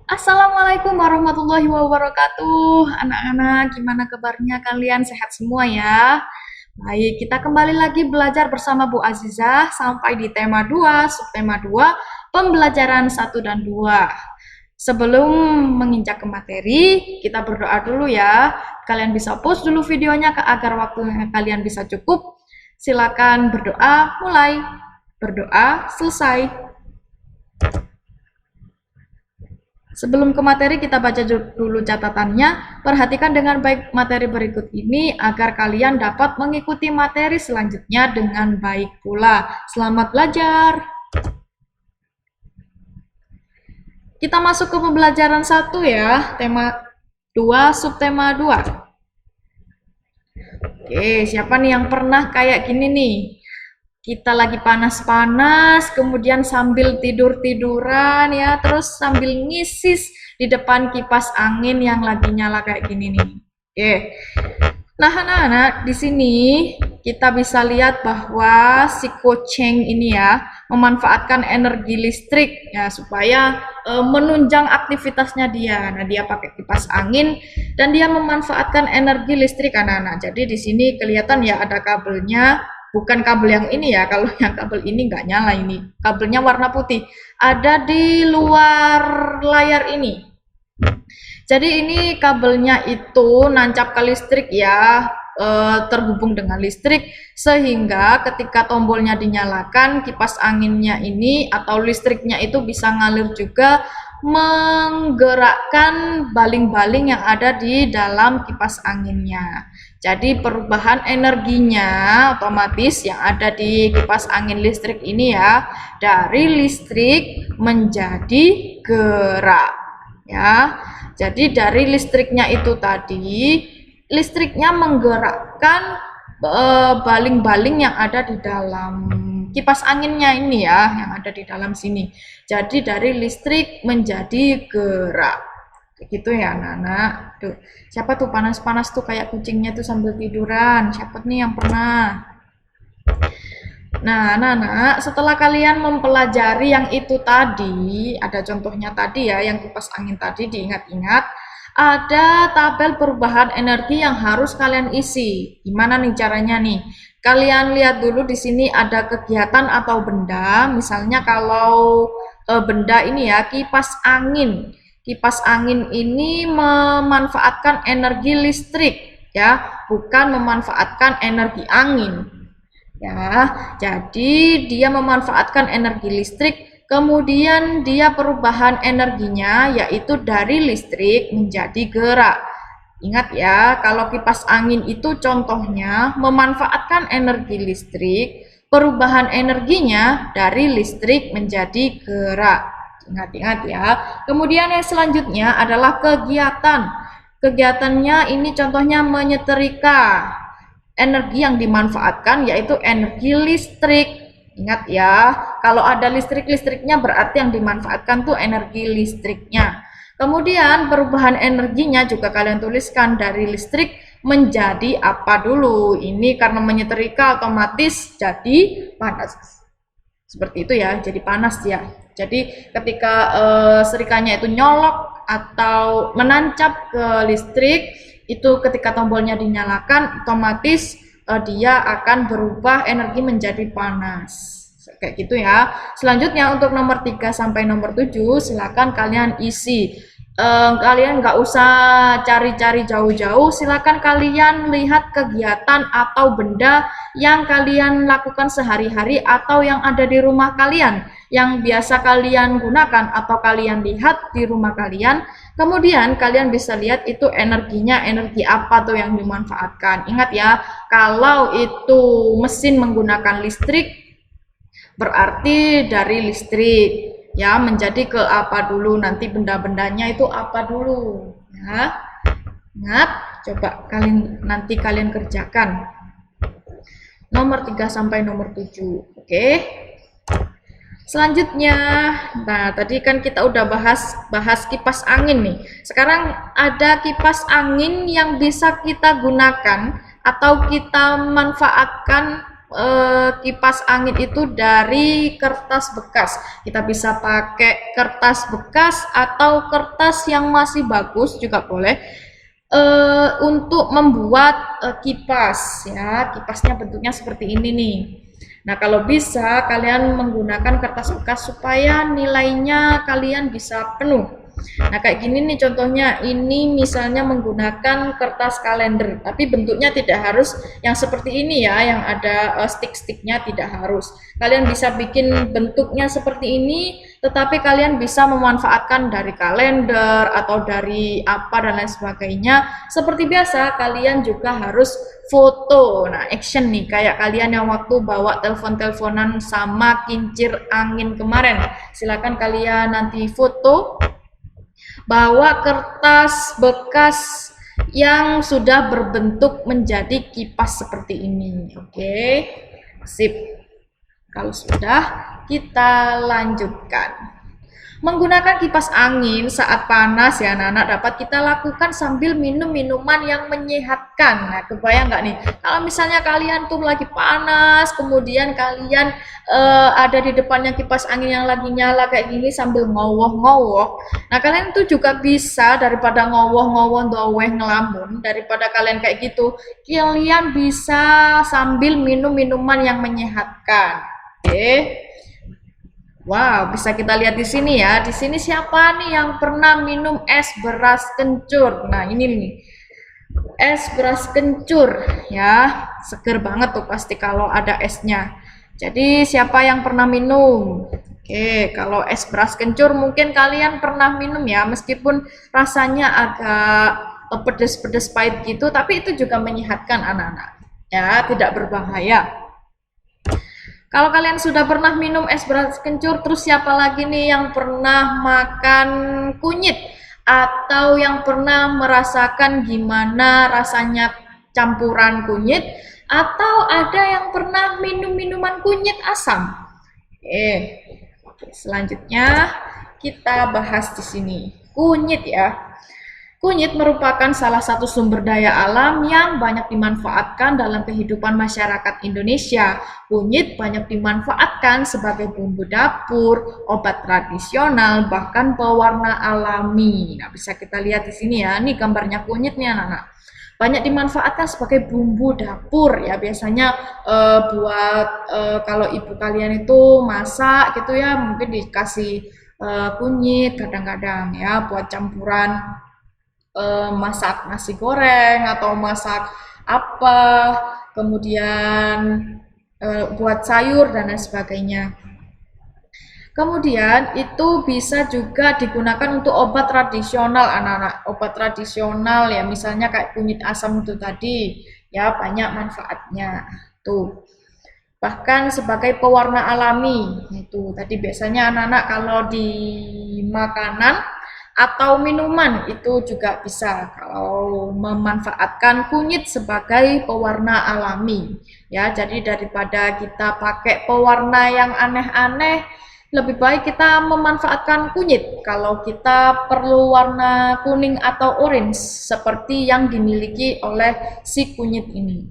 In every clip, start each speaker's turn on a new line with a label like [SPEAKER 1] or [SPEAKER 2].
[SPEAKER 1] Assalamualaikum warahmatullahi wabarakatuh. Anak-anak, gimana kabarnya kalian? Sehat semua ya? Baik, kita kembali lagi belajar bersama Bu Azizah sampai di tema 2, subtema 2, pembelajaran 1 dan 2. Sebelum menginjak ke materi, kita berdoa dulu ya. Kalian bisa pause dulu videonya agar waktunya kalian bisa cukup. Silakan berdoa, mulai. Berdoa, selesai. Sebelum ke materi, kita baca dulu catatannya. Perhatikan dengan baik materi berikut ini agar kalian dapat mengikuti materi selanjutnya dengan baik pula. Selamat belajar. Kita masuk ke pembelajaran 1 ya, tema 2, subtema 2. Oke, siapa nih yang pernah kayak gini nih? Kita lagi panas-panas, kemudian sambil tidur-tiduran ya, terus sambil ngisis di depan kipas angin yang lagi nyala kayak gini nih. Oke. Nah, anak-anak, di sini kita bisa lihat bahwa si kucing ini ya memanfaatkan energi listrik ya supaya menunjang aktivitasnya dia. Nah, dia pakai kipas angin dan dia memanfaatkan energi listrik anak-anak. Jadi di sini kelihatan ya ada kabelnya. Bukan kabel yang ini ya, kalau yang kabel ini nggak nyala ini. Kabelnya warna putih. Ada di luar layar ini. Jadi ini kabelnya itu nancap ke listrik ya, terhubung dengan listrik, sehingga ketika tombolnya dinyalakan, kipas anginnya ini atau listriknya itu bisa ngalir juga, menggerakkan baling-baling yang ada di dalam kipas anginnya. Jadi perubahan energinya otomatis yang ada di kipas angin listrik ini ya, dari listrik menjadi gerak ya. Jadi dari listriknya itu tadi, listriknya menggerakkan baling-baling yang ada di dalam kipas anginnya ini ya, yang ada di dalam sini. Jadi dari listrik menjadi gerak. Gitu ya anak-anak. Tuh, siapa tuh panas-panas tuh kayak kucingnya tuh sambil tiduran? Siapa nih yang pernah? Nah, anak-anak, setelah kalian mempelajari yang itu tadi, ada contohnya tadi ya, yang kipas angin tadi diingat-ingat, ada tabel perubahan energi yang harus kalian isi. Gimana nih caranya nih? Kalian lihat dulu di sini ada kegiatan atau benda, misalnya kalau benda ini ya, kipas angin. Kipas angin ini memanfaatkan energi listrik ya, bukan memanfaatkan energi angin. Ya, jadi dia memanfaatkan energi listrik, kemudian dia perubahan energinya yaitu dari listrik menjadi gerak. Ingat ya, kalau kipas angin itu contohnya memanfaatkan energi listrik, perubahan energinya dari listrik menjadi gerak. Ingat-ingat ya. Kemudian yang selanjutnya adalah kegiatan. Kegiatannya ini contohnya menyetrika. Energi yang dimanfaatkan yaitu energi listrik. Ingat ya, kalau ada listrik-listriknya berarti yang dimanfaatkan tuh energi listriknya. Kemudian perubahan energinya juga kalian tuliskan dari listrik menjadi apa dulu. Ini karena menyetrika otomatis jadi panas. Seperti itu ya, jadi panas ya. Jadi ketika serikanya itu nyolok atau menancap ke listrik, itu ketika tombolnya dinyalakan otomatis dia akan berubah energi menjadi panas. Kayak gitu ya. Selanjutnya untuk nomor 3 sampai nomor 7 silakan kalian isi. Kalian nggak usah cari-cari jauh-jauh, silakan kalian lihat kegiatan atau benda yang kalian lakukan sehari-hari atau yang ada di rumah kalian, yang biasa kalian gunakan atau kalian lihat di rumah kalian. Kemudian kalian bisa lihat itu energinya, energi apa tuh yang dimanfaatkan. Ingat ya, kalau itu mesin menggunakan listrik, berarti dari listrik ya menjadi ke apa dulu, nanti benda-bendanya itu apa dulu ya. Ingat, coba nanti kalian kerjakan nomor 3 sampai nomor 7. Oke. Selanjutnya, nah tadi kan kita udah bahas kipas angin nih. Sekarang ada kipas angin yang bisa kita gunakan atau kita manfaatkan kipas angin itu dari kertas bekas. Kita bisa pakai kertas bekas atau kertas yang masih bagus juga boleh untuk membuat kipas ya. Kipasnya bentuknya seperti ini nih. Nah, kalau bisa kalian menggunakan kertas bekas supaya nilainya kalian bisa penuh. Nah, kayak gini nih contohnya. Ini misalnya menggunakan kertas kalender, tapi bentuknya tidak harus yang seperti ini ya, yang ada stick-sticknya, tidak harus. Kalian bisa bikin bentuknya seperti ini, tetapi kalian bisa memanfaatkan dari kalender atau dari apa dan lain sebagainya. Seperti biasa, kalian juga harus foto. Nah, action nih, kayak kalian yang waktu bawa telepon-teleponan sama kincir angin kemarin. Silakan kalian nanti foto, bawa kertas bekas yang sudah berbentuk menjadi kipas seperti ini. Oke, sip. Kalau sudah, kita lanjutkan. Menggunakan kipas angin saat panas ya anak-anak dapat kita lakukan sambil minum minuman yang menyehatkan. Nah, kebayang nggak nih? Kalau misalnya kalian tuh lagi panas, kemudian kalian ada di depannya kipas angin yang lagi nyala kayak gini sambil ngowoh-ngowoh. Nah, kalian tuh juga bisa daripada ngowoh-ngowoh doweh ngelamun, daripada kalian kayak gitu, kalian bisa sambil minum minuman yang menyehatkan. Oke. Wow, bisa kita lihat di sini ya. Di sini siapa nih yang pernah minum es beras kencur? Nah, ini nih. Es beras kencur ya. Seger banget tuh pasti kalau ada esnya. Jadi, siapa yang pernah minum? Oke, kalau es beras kencur mungkin kalian pernah minum ya, meskipun rasanya agak pedes-pedes pahit gitu, tapi itu juga menyehatkan anak-anak. Ya, tidak berbahaya. Kalau kalian sudah pernah minum es beras kencur, terus siapa lagi nih yang pernah makan kunyit? Atau yang pernah merasakan gimana rasanya campuran kunyit? Atau ada yang pernah minum minuman kunyit asam? Oke, selanjutnya kita bahas di sini. Kunyit ya. Kunyit merupakan salah satu sumber daya alam yang banyak dimanfaatkan dalam kehidupan masyarakat Indonesia. Kunyit banyak dimanfaatkan sebagai bumbu dapur, obat tradisional, bahkan pewarna alami. Nah, bisa kita lihat di sini ya, ini gambarnya kunyit nih anak-anak. Banyak dimanfaatkan sebagai bumbu dapur ya, biasanya buat kalau ibu kalian itu masak gitu ya, mungkin dikasih kunyit kadang-kadang ya buat campuran masak nasi goreng atau masak apa, kemudian buat sayur dan lain sebagainya. Kemudian itu bisa juga digunakan untuk obat tradisional anak-anak. Obat tradisional ya misalnya kayak kunyit asam itu tadi ya, banyak manfaatnya tuh. Bahkan sebagai pewarna alami itu tadi, biasanya anak-anak kalau di makanan atau minuman itu juga bisa kalau memanfaatkan kunyit sebagai pewarna alami ya. Jadi daripada kita pakai pewarna yang aneh-aneh, lebih baik kita memanfaatkan kunyit kalau kita perlu warna kuning atau orange seperti yang dimiliki oleh si kunyit ini.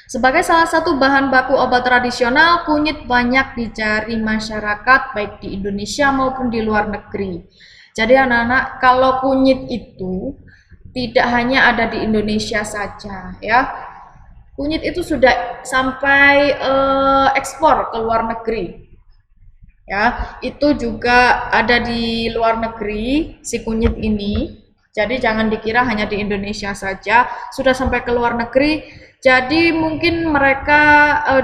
[SPEAKER 1] Sebagai salah satu bahan baku obat tradisional, kunyit banyak dicari masyarakat baik di Indonesia maupun di luar negeri. Jadi anak-anak, kalau kunyit itu tidak hanya ada di Indonesia saja ya. Kunyit itu sudah sampai ekspor ke luar negeri. Ya, itu juga ada di luar negeri si kunyit ini. Jadi jangan dikira hanya di Indonesia saja, sudah sampai ke luar negeri. Jadi mungkin mereka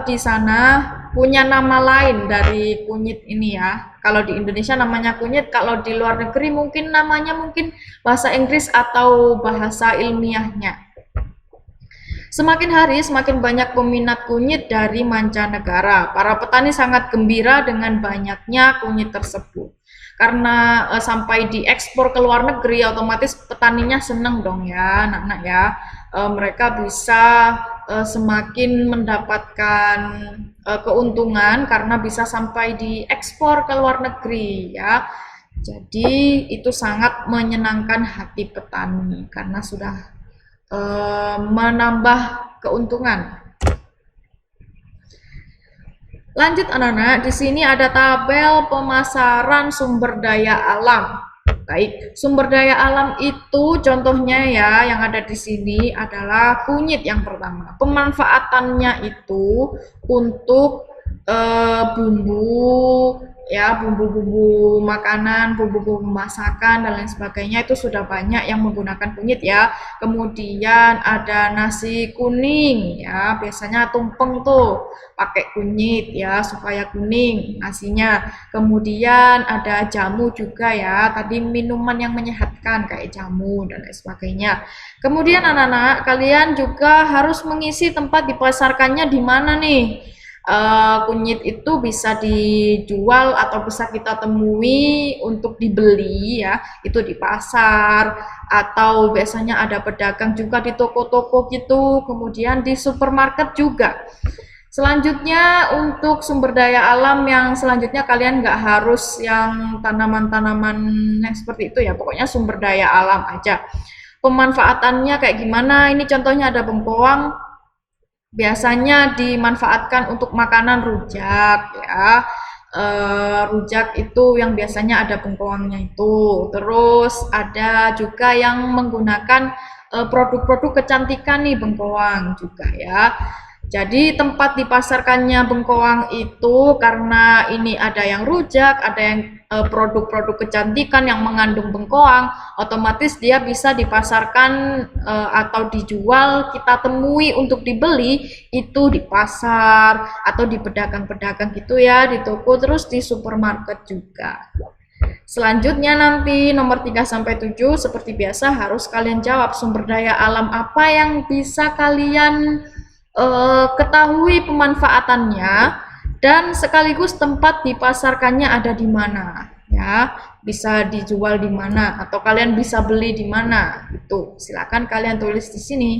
[SPEAKER 1] di sana punya nama lain dari kunyit ini ya. Kalau di Indonesia namanya kunyit, kalau di luar negeri mungkin namanya bahasa Inggris atau bahasa ilmiahnya. Semakin hari semakin banyak peminat kunyit dari mancanegara. Para petani sangat gembira dengan banyaknya kunyit tersebut. Karena sampai diekspor ke luar negeri, otomatis petaninya seneng dong ya anak-anak ya. Mereka bisa semakin mendapatkan keuntungan karena bisa sampai diekspor ke luar negeri ya. Jadi itu sangat menyenangkan hati petani karena sudah menambah keuntungan. Lanjut anak-anak, di sini ada tabel pemasaran sumber daya alam. Baik, sumber daya alam itu contohnya ya yang ada di sini adalah kunyit yang pertama. Pemanfaatannya itu untuk bumbu ya, bumbu-bumbu makanan, bumbu-bumbu masakan dan lain sebagainya itu sudah banyak yang menggunakan kunyit ya. Kemudian ada nasi kuning ya, biasanya tumpeng tuh pakai kunyit ya supaya kuning nasinya. Kemudian ada jamu juga ya, tadi minuman yang menyehatkan kayak jamu dan lain sebagainya. Kemudian anak-anak, kalian juga harus mengisi tempat dipasarkannya di mana nih. Kunyit itu bisa dijual atau bisa kita temui untuk dibeli ya, itu di pasar atau biasanya ada pedagang juga di toko-toko gitu, kemudian di supermarket juga. Selanjutnya untuk sumber daya alam yang selanjutnya kalian nggak harus yang tanaman-tanaman yang seperti itu ya, pokoknya sumber daya alam aja. Pemanfaatannya kayak gimana? Ini contohnya ada bengkoang, biasanya dimanfaatkan untuk makanan rujak ya. Rujak itu yang biasanya ada bengkoangnya itu. Terus ada juga yang menggunakan produk-produk kecantikan nih bengkoang juga ya. Jadi tempat dipasarkannya bengkoang itu karena ini ada yang rujak, ada yang produk-produk kecantikan yang mengandung bengkoang, otomatis dia bisa dipasarkan atau dijual, kita temui untuk dibeli itu di pasar atau di pedagang-pedagang gitu ya, di toko, terus di supermarket juga. Selanjutnya nanti nomor 3 sampai 7 seperti biasa harus kalian jawab sumber daya alam apa yang bisa kalian ketahui pemanfaatannya dan sekaligus tempat dipasarkannya ada di mana ya, bisa dijual di mana atau kalian bisa beli di mana. Itu silakan kalian tulis di sini.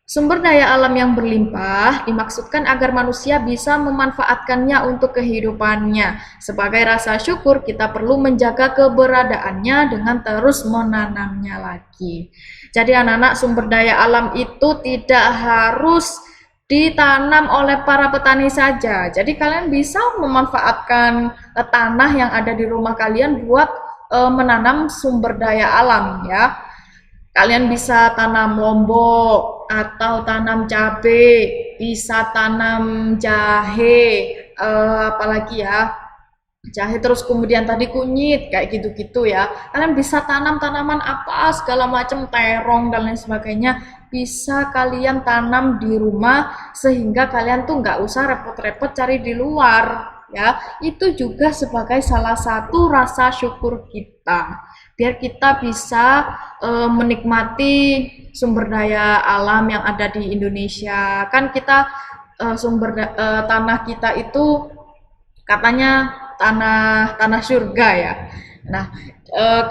[SPEAKER 1] Sumber daya alam yang berlimpah dimaksudkan agar manusia bisa memanfaatkannya untuk kehidupannya. Sebagai rasa syukur, kita perlu menjaga keberadaannya dengan terus menanamnya lagi. Jadi anak-anak, sumber daya alam itu tidak harus ditanam oleh para petani saja. Jadi kalian bisa memanfaatkan tanah yang ada di rumah kalian buat menanam sumber daya alam ya. Kalian bisa tanam lombok atau tanam cabai, bisa tanam jahe, apalagi ya, jahe terus kemudian tadi kunyit kayak gitu-gitu ya. Kalian bisa tanam tanaman apa segala macam, terong dan lain sebagainya, bisa kalian tanam di rumah sehingga kalian tuh nggak usah repot-repot cari di luar ya. Itu juga sebagai salah satu rasa syukur kita, biar kita bisa menikmati sumber daya alam yang ada di Indonesia. Kan kita tanah kita itu katanya tanah surga ya. Nah,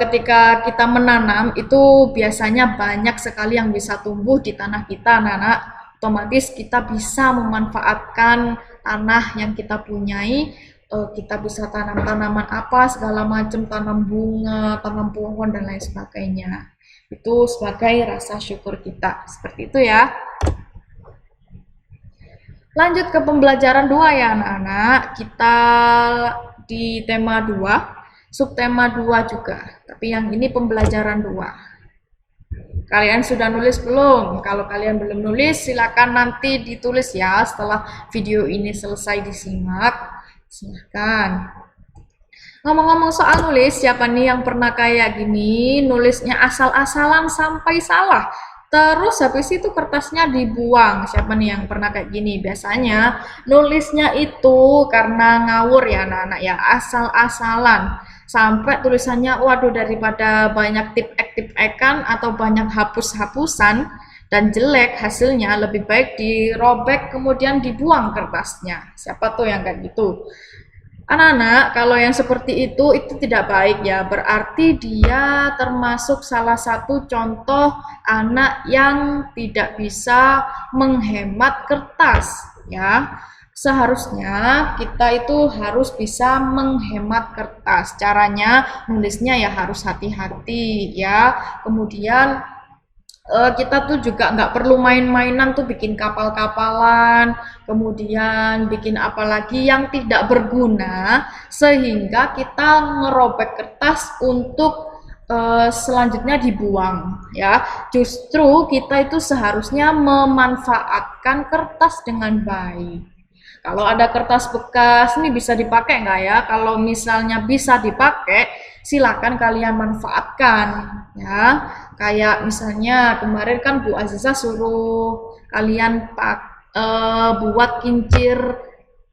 [SPEAKER 1] ketika kita menanam itu biasanya banyak sekali yang bisa tumbuh di tanah kita, anak-anak. Otomatis kita bisa memanfaatkan tanah yang kita punyai. Kita bisa tanam tanaman apa segala macam, tanam bunga, tanam pohon dan lain sebagainya. Itu sebagai rasa syukur kita, seperti itu ya. Lanjut ke pembelajaran 2 ya anak-anak. Kita di tema 2, subtema 2 juga, tapi yang ini pembelajaran 2. Kalian sudah nulis belum? Kalau kalian belum nulis, silakan nanti ditulis ya setelah video ini selesai disimak. Silahkan. Ngomong-ngomong soal nulis, siapa nih yang pernah kayak gini, nulisnya asal-asalan sampai salah? Terus habis itu kertasnya dibuang. Siapa nih yang pernah kayak gini? Biasanya nulisnya itu karena ngawur ya anak-anak ya, asal-asalan. Sampai tulisannya, waduh, daripada banyak tip-ek-tip-ekan atau banyak hapus-hapusan dan jelek hasilnya, lebih baik dirobek kemudian dibuang kertasnya. Siapa tuh yang kayak gitu? Anak-anak, kalau yang seperti itu tidak baik ya, berarti dia termasuk salah satu contoh anak yang tidak bisa menghemat kertas ya. Seharusnya kita itu harus bisa menghemat kertas. Caranya nulisnya ya harus hati-hati ya. Kemudian kita tuh juga nggak perlu main-mainan tuh bikin kapal-kapalan, kemudian bikin apalagi yang tidak berguna, sehingga kita ngerobek kertas untuk selanjutnya dibuang ya. Justru kita itu seharusnya memanfaatkan kertas dengan baik. Kalau ada kertas bekas ini bisa dipakai nggak ya? Kalau misalnya bisa dipakai, silakan kalian manfaatkan ya. Kayak misalnya kemarin kan Bu Aziza suruh kalian buat kincir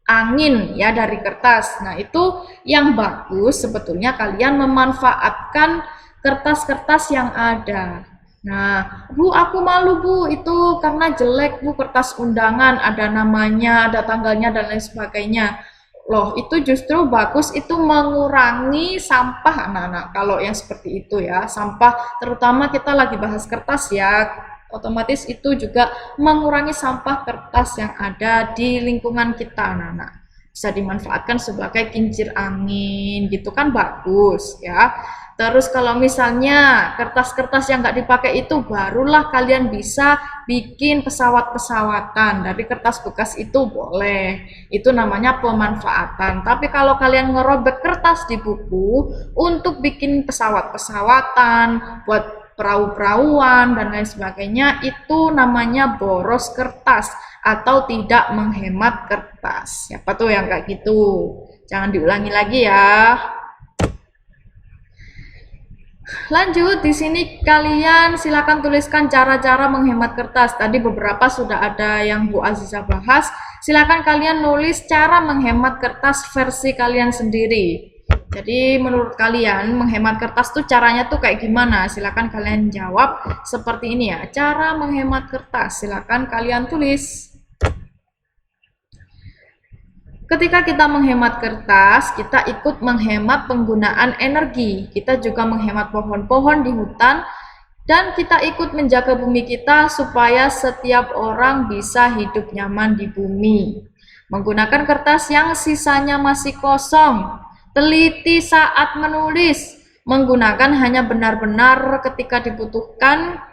[SPEAKER 1] angin ya dari kertas. Nah, itu yang bagus sebetulnya kalian memanfaatkan kertas-kertas yang ada. Nah, Bu, aku malu, Bu, itu karena jelek, Bu, kertas undangan, ada namanya, ada tanggalnya, dan lain sebagainya. Loh, itu justru bagus, itu mengurangi sampah anak-anak. Kalau yang seperti itu ya, sampah, terutama kita lagi bahas kertas ya, otomatis itu juga mengurangi sampah kertas yang ada di lingkungan kita anak-anak. Bisa dimanfaatkan sebagai kincir angin, gitu kan bagus ya. Terus kalau misalnya kertas-kertas yang nggak dipakai itu barulah kalian bisa bikin pesawat-pesawatan. Dari kertas bekas itu boleh. Itu namanya pemanfaatan. Tapi kalau kalian ngerobek kertas di buku untuk bikin pesawat-pesawatan, buat perahu-perahuan dan lain sebagainya, itu namanya boros kertas atau tidak menghemat kertas. Siapa tuh yang kayak gitu? Jangan diulangi lagi ya. Lanjut, di sini kalian silakan tuliskan cara-cara menghemat kertas. Tadi beberapa sudah ada yang Bu Aziza bahas. Silakan kalian nulis cara menghemat kertas versi kalian sendiri. Jadi menurut kalian menghemat kertas tuh caranya tuh kayak gimana? Silakan kalian jawab seperti ini ya. Cara menghemat kertas, silakan kalian tulis. Ketika kita menghemat kertas, kita ikut menghemat penggunaan energi. Kita juga menghemat pohon-pohon di hutan, dan kita ikut menjaga bumi kita supaya setiap orang bisa hidup nyaman di bumi. Menggunakan kertas yang sisanya masih kosong. Teliti saat menulis. Menggunakan hanya benar-benar ketika dibutuhkan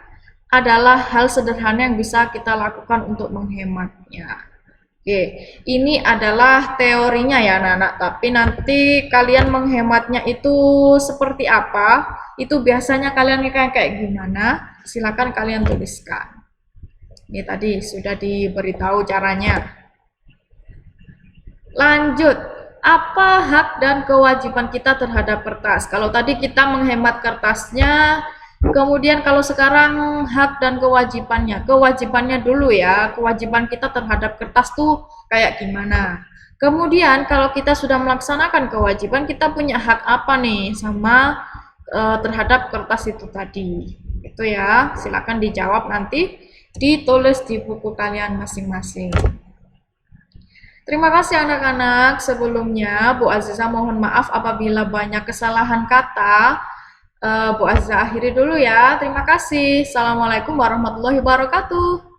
[SPEAKER 1] adalah hal sederhana yang bisa kita lakukan untuk menghematnya. Oke, ini adalah teorinya ya anak-anak, tapi nanti kalian menghematnya itu seperti apa, itu biasanya kalian kayak gimana, silakan kalian tuliskan. Ini tadi sudah diberitahu caranya. Lanjut, apa hak dan kewajiban kita terhadap kertas? Kalau tadi kita menghemat kertasnya, kemudian kalau sekarang hak dan kewajibannya, kewajibannya dulu ya, kewajiban kita terhadap kertas tuh kayak gimana. Kemudian kalau kita sudah melaksanakan kewajiban, kita punya hak apa nih sama terhadap kertas itu tadi. Itu ya, silakan dijawab nanti, ditulis di buku kalian masing-masing. Terima kasih anak-anak. Sebelumnya Bu Aziza mohon maaf apabila banyak kesalahan kata. Bu Aziza akhiri dulu ya. Terima kasih. Assalamualaikum warahmatullahi wabarakatuh.